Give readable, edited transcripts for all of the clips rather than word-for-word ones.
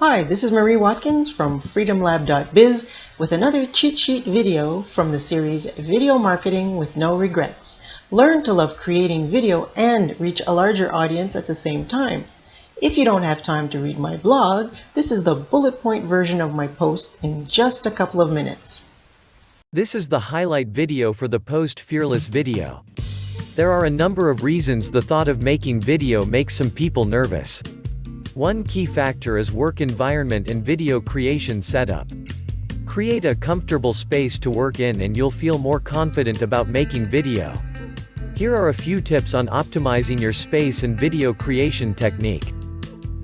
Hi, this is Marie Watkins from FreedomLab.biz with another cheat sheet video from the series Video Marketing with No Regrets. Learn to love creating video and reach a larger audience at the same time. If you don't have time to read my blog, this is the bullet point version of my post in just a couple of minutes. This is the highlight video for the Post Fearless video. There are a number of reasons the thought of making video makes some people nervous. One key factor is work environment and video creation setup. Create a comfortable space to work in and you'll feel more confident about making video. Here are a few tips on optimizing your space and video creation technique.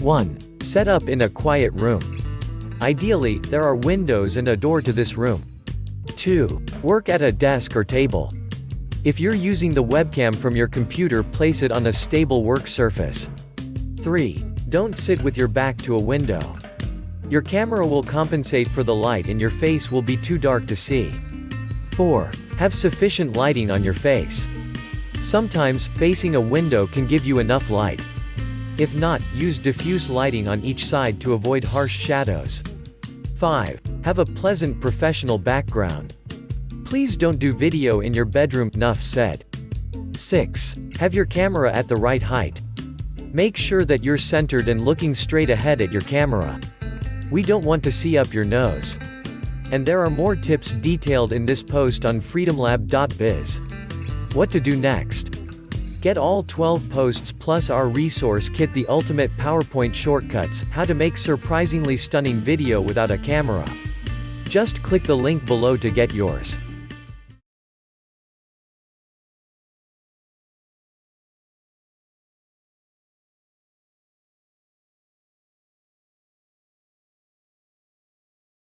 1. Set up in a quiet room. Ideally, there are windows and a door to this room. 2. Work at a desk or table. If you're using the webcam from your computer, place it on a stable work surface. 3. Don't sit with your back to a window. Your camera will compensate for the light and your face will be too dark to see. 4. Have sufficient lighting on your face. Sometimes, facing a window can give you enough light. If not, use diffuse lighting on each side to avoid harsh shadows. 5. Have a pleasant professional background. Please don't do video in your bedroom, enough said. 6. Have your camera at the right height. Make sure that you're centered and looking straight ahead at your camera. We don't want to see up your nose. And there are more tips detailed in this post on FreedomLab.biz. What to do next? Get all 12 posts plus our resource kit, the ultimate PowerPoint shortcuts, how to make surprisingly stunning video without a camera. Just click the link below to get yours.